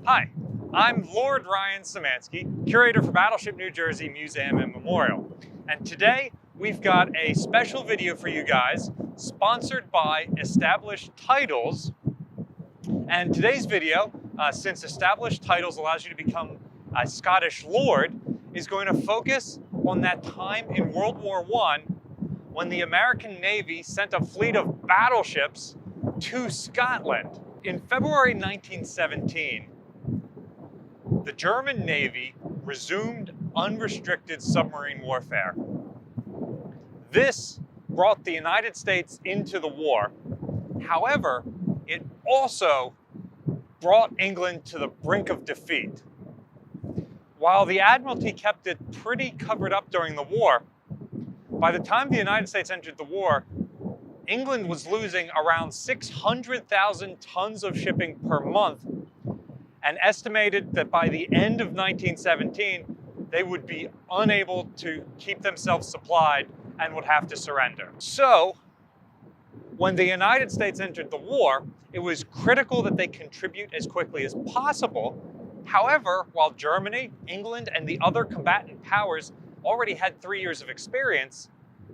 Hi, I'm Lord Ryan Szymanski, curator for Battleship New Jersey Museum and Memorial. And today we've got a special video for you guys sponsored by Established Titles. And today's video, since Established Titles allows you to become a Scottish Lord, is going to focus on that time in World War I when the American Navy sent a fleet of battleships to Scotland. In February 1917, the German Navy resumed unrestricted submarine warfare. This brought the United States into the war. However, it also brought England to the brink of defeat. While the Admiralty kept it pretty covered up during the war, by the time the United States entered the war, England was losing around 600,000 tons of shipping per month, and estimated that by the end of 1917, they would be unable to keep themselves supplied and would have to surrender. So, when the United States entered the war, it was critical that they contribute as quickly as possible. However, while Germany, England, and the other combatant powers already had 3 years of experience,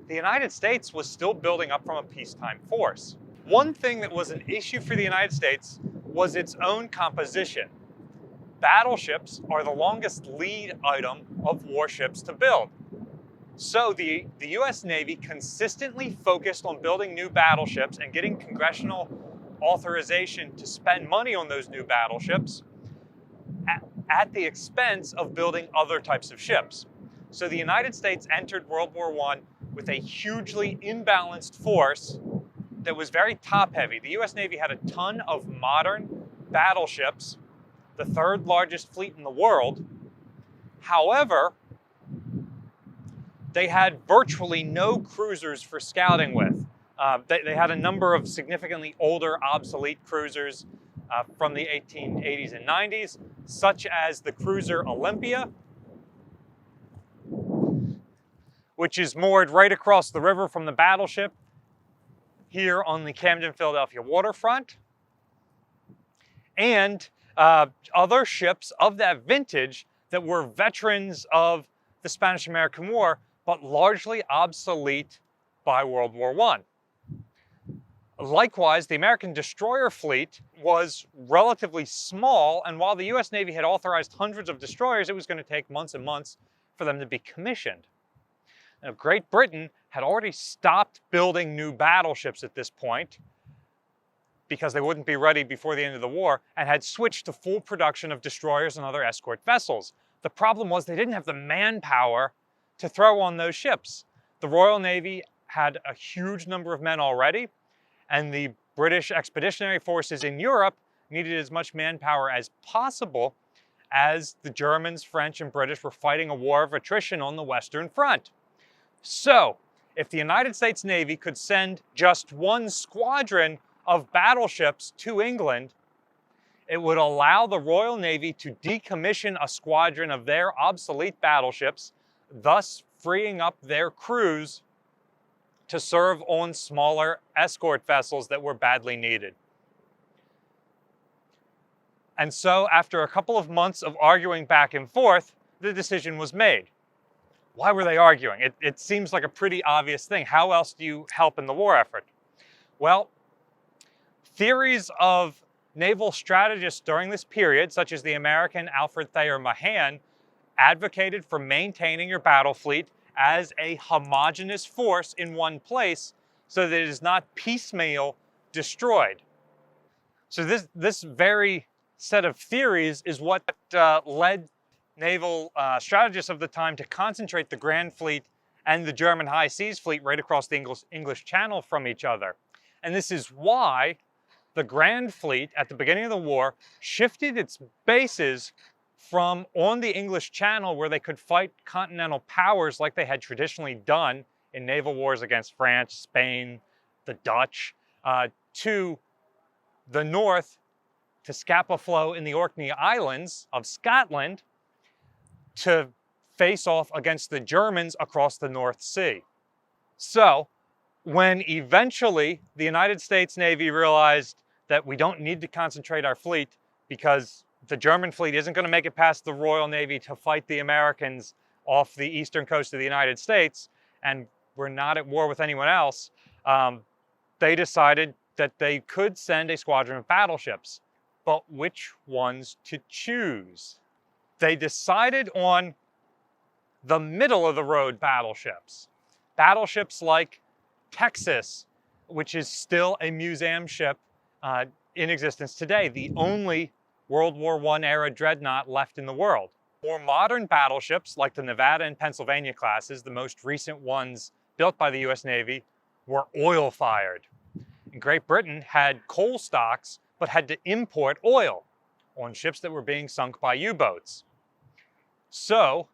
the United States was still building up from a peacetime force. One thing that was an issue for the United States was its own composition. Battleships are the longest lead item of warships to build. So the US Navy consistently focused on building new battleships and getting congressional authorization to spend money on those new battleships at the expense of building other types of ships. So the United States entered World War I with a hugely imbalanced force that was very top-heavy. The US Navy had a ton of modern battleships, the third largest fleet in the world. However, they had virtually no cruisers for scouting with. They had a number of significantly older, obsolete cruisers from the 1880s and 90s, such as the cruiser Olympia, which is moored right across the river from the battleship here on the Camden, Philadelphia waterfront. And other ships of that vintage that were veterans of the Spanish-American War, but largely obsolete by World War I. Likewise, the American destroyer fleet was relatively small, and while the US Navy had authorized hundreds of destroyers, it was going to take months and months for them to be commissioned. Now, Great Britain had already stopped building new battleships at this point, because they wouldn't be ready before the end of the war, and had switched to full production of destroyers and other escort vessels. The problem was they didn't have the manpower to throw on those ships. The Royal Navy had a huge number of men already, and the British expeditionary forces in Europe needed as much manpower as possible as the Germans, French, and British were fighting a war of attrition on the Western Front. So, if the United States Navy could send just one squadron of battleships to England, it would allow the Royal Navy to decommission a squadron of their obsolete battleships, thus freeing up their crews to serve on smaller escort vessels that were badly needed. And so, after a couple of months of arguing back and forth, the decision was made. Why were they arguing? It seems like a pretty obvious thing. How else do you help in the war effort? Well, theories of naval strategists during this period, such as the American Alfred Thayer Mahan, advocated for maintaining your battle fleet as a homogeneous force in one place so that it is not piecemeal destroyed. So this very set of theories is what led naval strategists of the time to concentrate the Grand Fleet and the German High Seas Fleet right across the English Channel from each other. And this is why the Grand Fleet, at the beginning of the war, shifted its bases from on the English Channel, where they could fight continental powers like they had traditionally done in naval wars against France, Spain, the Dutch, to the north, to Scapa Flow in the Orkney Islands of Scotland, to face off against the Germans across the North Sea. So, when eventually the United States Navy realized that we don't need to concentrate our fleet because The German fleet isn't going to make it past the Royal Navy to fight the Americans off the eastern coast of the United States, and we're not at war with anyone else, they decided that they could send a squadron of battleships. But which ones to choose? They decided on the middle-of-the-road battleships. Battleships like Texas, which is still a museum ship in existence today, the only World War I era dreadnought left in the world. More modern battleships like the Nevada and Pennsylvania classes, the most recent ones built by the US Navy, were oil-fired. And Great Britain had coal stocks, but had to import oil on ships that were being sunk by U-boats. So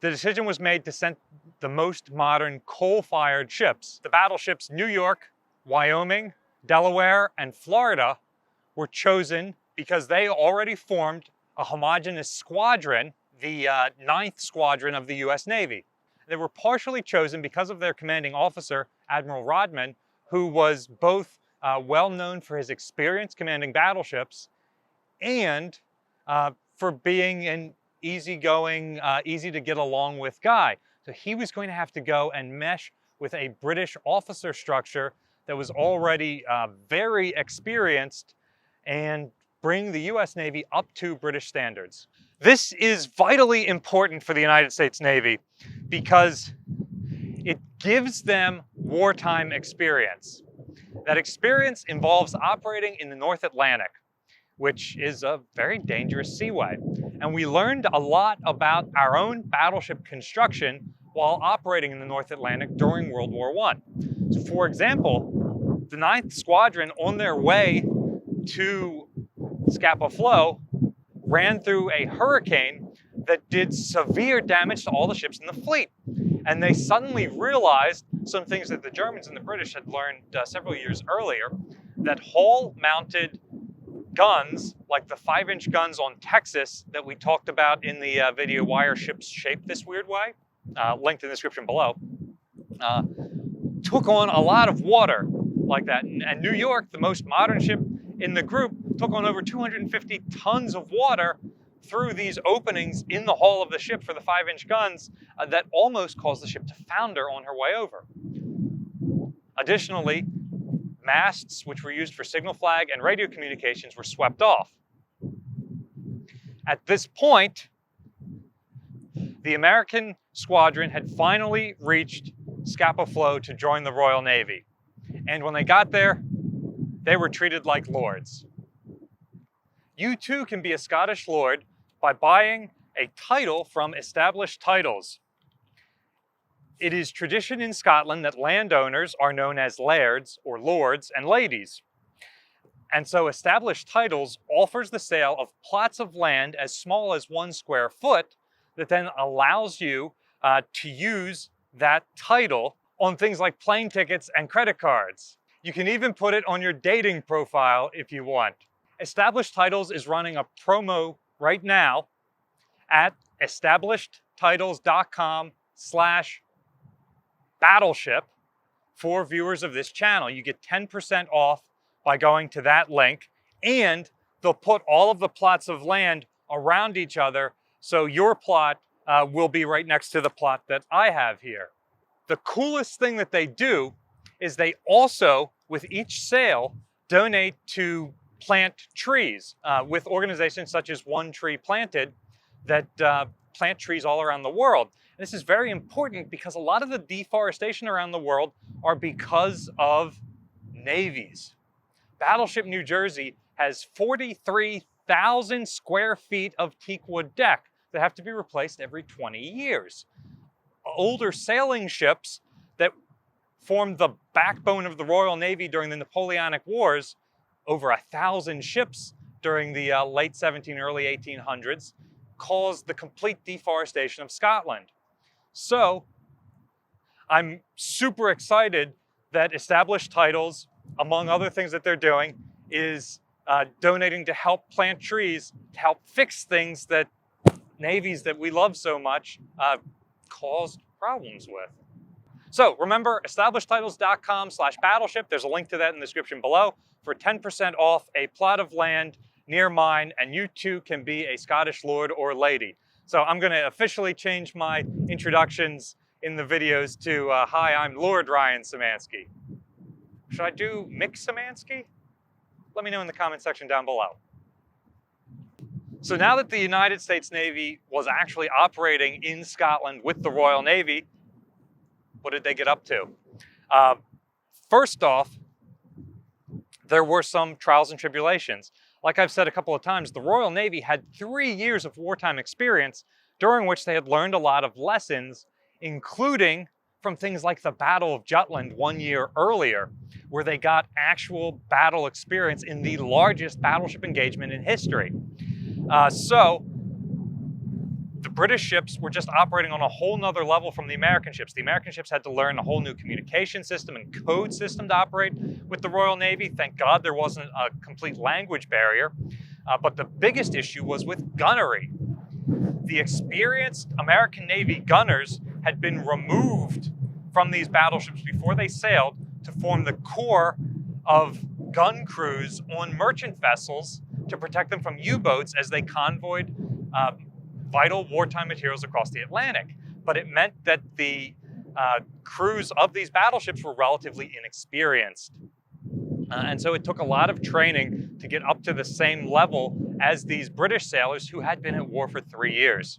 the decision was made to send the most modern coal-fired ships. The battleships New York, Wyoming, Delaware, and Florida were chosen because they already formed a homogeneous squadron, the 9th Squadron of the US Navy. They were partially chosen because of their commanding officer, Admiral Rodman, who was both well known for his experience commanding battleships and for being an easygoing, easy to get along with guy. So he was going to have to go and mesh with a British officer structure that was already very experienced and bring the US Navy up to British standards. This is vitally important for the United States Navy because it gives them wartime experience. That experience involves operating in the North Atlantic, which is a very dangerous seaway. And we learned a lot about our own battleship construction while operating in the North Atlantic during World War I. So for example, the 9th Squadron on their way to Scapa Flow ran through a hurricane that did severe damage to all the ships in the fleet. And they suddenly realized some things that the Germans and the British had learned several years earlier, that hull-mounted guns, like the 5-inch guns on Texas that we talked about in the video Why Are Ships Shaped This Weird Way, linked in the description below, took on a lot of water like that. And New York, the most modern ship in the group, took on over 250 tons of water through these openings in the hull of the ship for the 5-inch guns that almost caused the ship to founder on her way over. Additionally, masts, which were used for signal flag and radio communications, were swept off. At this point, the American squadron had finally reached Scapa Flow to join the Royal Navy. And when they got there, they were treated like lords. You too can be a Scottish lord by buying a title from Established Titles. It is tradition in Scotland that landowners are known as lairds or lords and ladies. And so Established Titles offers the sale of plots of land as small as 1 square foot that then allows you to use that title on things like plane tickets and credit cards. You can even put it on your dating profile if you want. Established Titles is running a promo right now at establishedtitles.com/battleship for viewers of this channel. You get 10% off by going to that link, and they'll put all of the plots of land around each other, so your plot will be right next to the plot that I have here. The coolest thing that they do is they also, with each sale, donate to plant trees with organizations such as One Tree Planted that plant trees all around the world. And this is very important because a lot of the deforestation around the world are because of navies. Battleship New Jersey has 43,000 square feet of teakwood deck that have to be replaced every 20 years. Older sailing ships that formed the backbone of the Royal Navy during the Napoleonic Wars, over 1,000 ships during the late 1700s, early 1800s, caused the complete deforestation of Scotland. So I'm super excited that Established Titles, among other things that they're doing, is donating to help plant trees, to help fix things that navies that we love so much caused problems with. So remember, establishedtitles.com/battleship. There's a link to that in the description below for 10% off a plot of land near mine, and you too can be a Scottish lord or lady. So I'm going to officially change my introductions in the videos to, hi, I'm Lord Ryan Szymanski. Should I do Mick Szymanski? Let me know in the comment section down below. So now that the United States Navy was actually operating in Scotland with the Royal Navy, what did they get up to? First off, there were some trials and tribulations. Like I've said a couple of times, the Royal Navy had 3 years of wartime experience during which they had learned a lot of lessons, including from things like the Battle of Jutland 1 year earlier, where they got actual battle experience in the largest battleship engagement in history. So the British ships were just operating on a whole nother level from the American ships. The American ships had to learn a whole new communication system and code system to operate with the Royal Navy. Thank God there wasn't a complete language barrier. But the biggest issue was with gunnery. The experienced American Navy gunners had been removed from these battleships before they sailed to form the core of gun crews on merchant vessels to protect them from U-boats as they convoyed vital wartime materials across the Atlantic. But it meant that the crews of these battleships were relatively inexperienced. And so it took a lot of training to get up to the same level as these British sailors who had been at war for 3 years.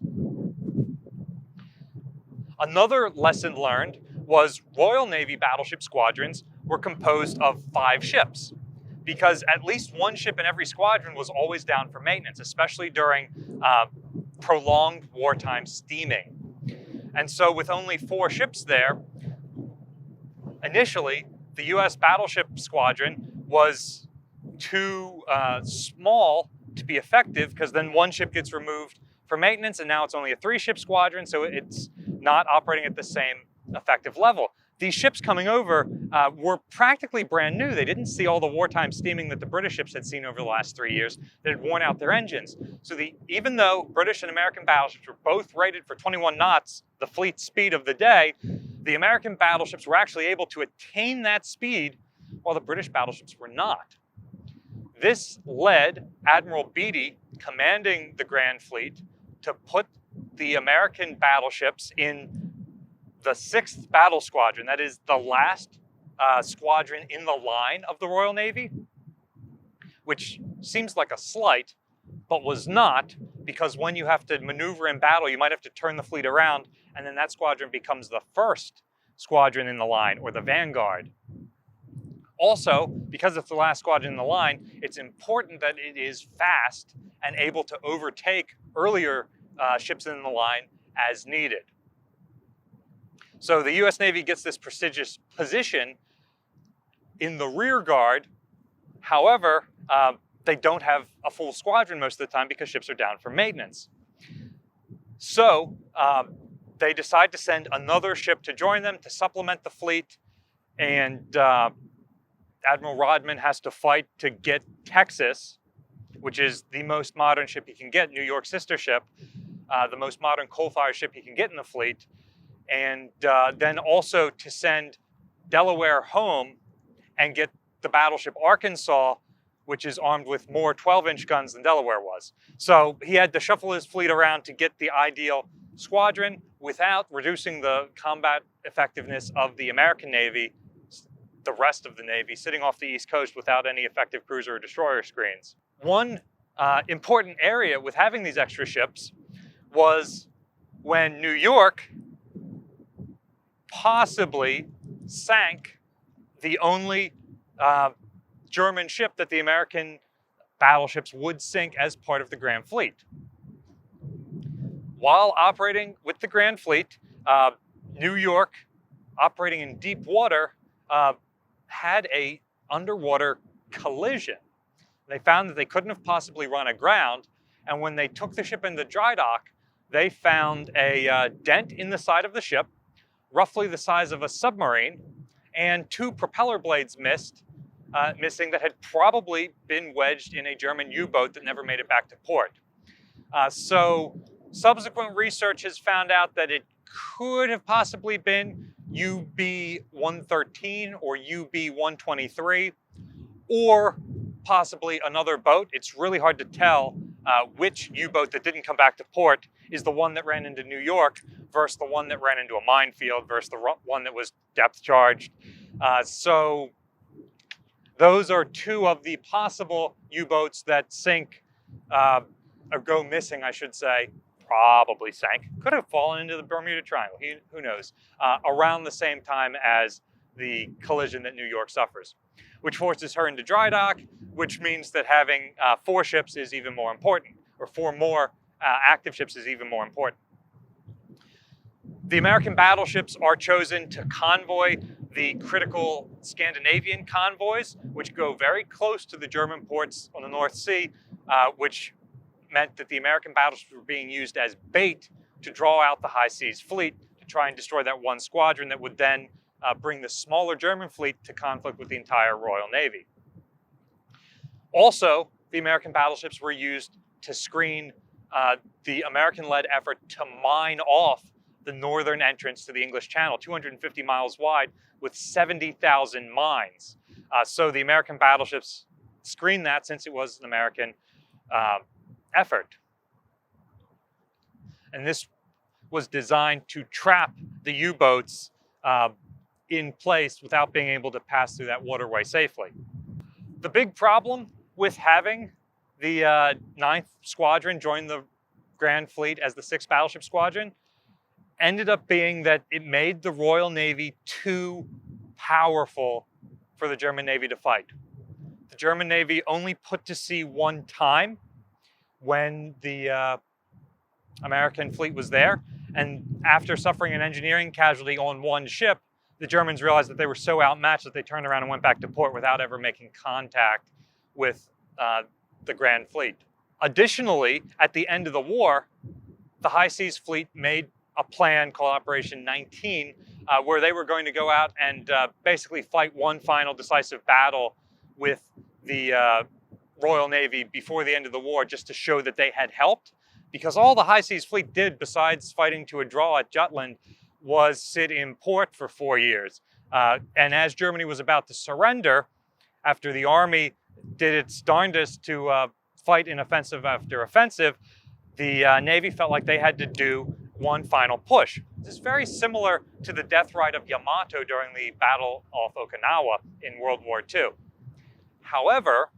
Another lesson learned was Royal Navy battleship squadrons were composed of 5 ships, because at least one ship in every squadron was always down for maintenance, especially during prolonged wartime steaming. And so with only 4 ships there, initially, the US battleship squadron was too small to be effective, because then one ship gets removed for maintenance and now it's only a 3-ship squadron, so it's not operating at the same effective level. These ships coming over were practically brand new. They didn't see all the wartime steaming that the British ships had seen over the last 3 years that had worn out their engines. So even though British and American battleships were both rated for 21 knots, the fleet speed of the day, the American battleships were actually able to attain that speed while the British battleships were not. This led Admiral Beatty, commanding the Grand Fleet, to put the American battleships in the 6th Battle Squadron, that is the last squadron in the line of the Royal Navy, which seems like a slight, but was not, because when you have to maneuver in battle, you might have to turn the fleet around, and then that squadron becomes the 1st squadron in the line, or the vanguard. Also, because it's the last squadron in the line, it's important that it is fast and able to overtake earlier ships in the line as needed. So the US Navy gets this prestigious position in the rear guard. However, they don't have a full squadron most of the time because ships are down for maintenance. So they decide to send another ship to join them to supplement the fleet, and Admiral Rodman has to fight to get Texas, which is the most modern ship he can get, New York's sister ship, the most modern coal-fired ship he can get in the fleet, and then also to send Delaware home and get the battleship Arkansas, which is armed with more 12-inch guns than Delaware was. So he had to shuffle his fleet around to get the ideal squadron without reducing the combat effectiveness of the American Navy, the rest of the Navy, sitting off the East Coast without any effective cruiser or destroyer screens. One important area with having these extra ships was when New York possibly sank the only German ship that the American battleships would sink as part of the Grand Fleet. While operating with the Grand Fleet, New York, operating in deep water, had an underwater collision. They found that they couldn't have possibly run aground, and when they took the ship into dry dock, they found a dent in the side of the ship, roughly the size of a submarine, and 2 propeller blades missing that had probably been wedged in a German U-boat that never made it back to port. So subsequent research has found out that it could have possibly been UB-113 or UB-123, or possibly another boat. It's really hard to tell which U-boat that didn't come back to port is the one that ran into New York versus the one that ran into a minefield versus the one that was depth charged. So those are two of the possible U-boats that sink, or go missing, I should say. Probably sank. Could have fallen into the Bermuda Triangle. Who knows? Around the same time as the collision that New York suffers, which forces her into dry dock, which means that having 4 ships is even more important, or 4 more active ships is even more important. The American battleships are chosen to convoy the critical Scandinavian convoys, which go very close to the German ports on the North Sea, which meant that the American battleships were being used as bait to draw out the high seas fleet to try and destroy that one squadron that would then bring the smaller German fleet to conflict with the entire Royal Navy. Also, the American battleships were used to screen the American-led effort to mine off the northern entrance to the English Channel, 250 miles wide, with 70,000 mines. So the American battleships screened that, since it was an American effort. And this was designed to trap the U-boats in place without being able to pass through that waterway safely. The big problem with having the 9th Squadron join the Grand Fleet as the 6th Battleship Squadron ended up being that it made the Royal Navy too powerful for the German Navy to fight. The German Navy only put to sea one time when the American fleet was there, and after suffering an engineering casualty on one ship, the Germans realized that they were so outmatched that they turned around and went back to port without ever making contact with the Grand Fleet. Additionally, at the end of the war, the High Seas Fleet made a plan called Operation 19, where they were going to go out and basically fight one final decisive battle with the Royal Navy before the end of the war, just to show that they had helped. Because all the High Seas Fleet did, besides fighting to a draw at Jutland, was sit in port for 4 years. And as Germany was about to surrender, after the army did its darndest to fight in offensive after offensive, the Navy felt like they had to do one final push. This is very similar to the death ride of Yamato during the Battle of Okinawa in World War II. However,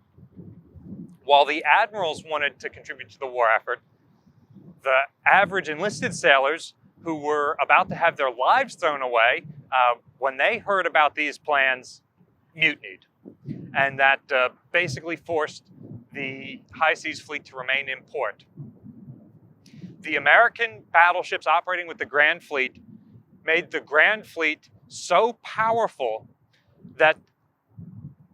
while the admirals wanted to contribute to the war effort, the average enlisted sailors who were about to have their lives thrown away, when they heard about these plans, mutinied. And that basically forced the High Seas Fleet to remain in port. The American battleships operating with the Grand Fleet made the Grand Fleet so powerful that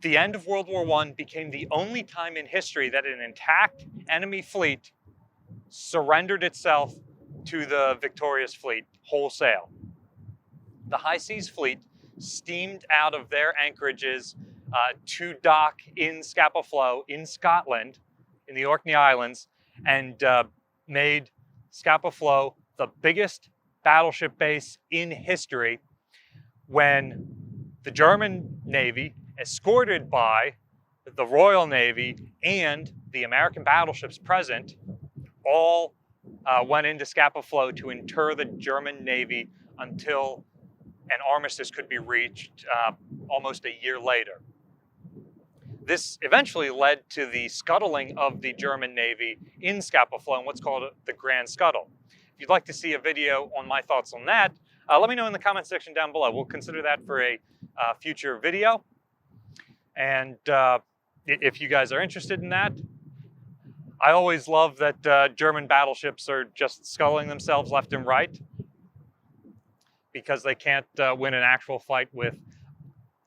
the end of World War I became the only time in history that an intact enemy fleet surrendered itself to the victorious fleet wholesale. The High Seas Fleet steamed out of their anchorages to dock in Scapa Flow in Scotland, in the Orkney Islands, and made Scapa Flow the biggest battleship base in history, when the German Navy, escorted by the Royal Navy and the American battleships present, all went into Scapa Flow to inter the German Navy until an armistice could be reached almost a year later. This eventually led to the scuttling of the German Navy in Scapa Flow and what's called the Grand Scuttle. If you'd like to see a video on my thoughts on that, let me know in the comment section down below. We'll consider that for a future video. And if you guys are interested in that, I always love that German battleships are just sculling themselves left and right because they can't win an actual fight with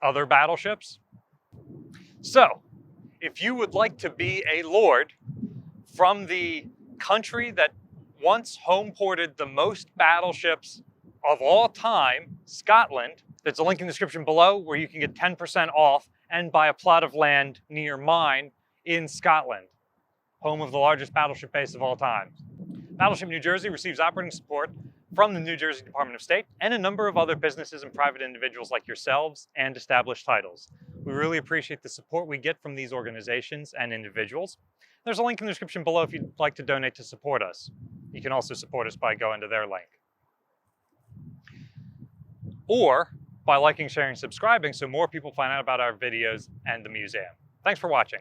other battleships. So, if you would like to be a lord from the country that once home ported the most battleships of all time, Scotland, there's a link in the description below where you can get 10% off and buy a plot of land near mine in Scotland, home of the largest battleship base of all time. Battleship New Jersey receives operating support from the New Jersey Department of State and a number of other businesses and private individuals like yourselves and established titles. We really appreciate the support we get from these organizations and individuals. There's a link in the description below if you'd like to donate to support us. You can also support us by going to their link. Or by liking, sharing, subscribing so more people find out about our videos and the museum. Thanks for watching.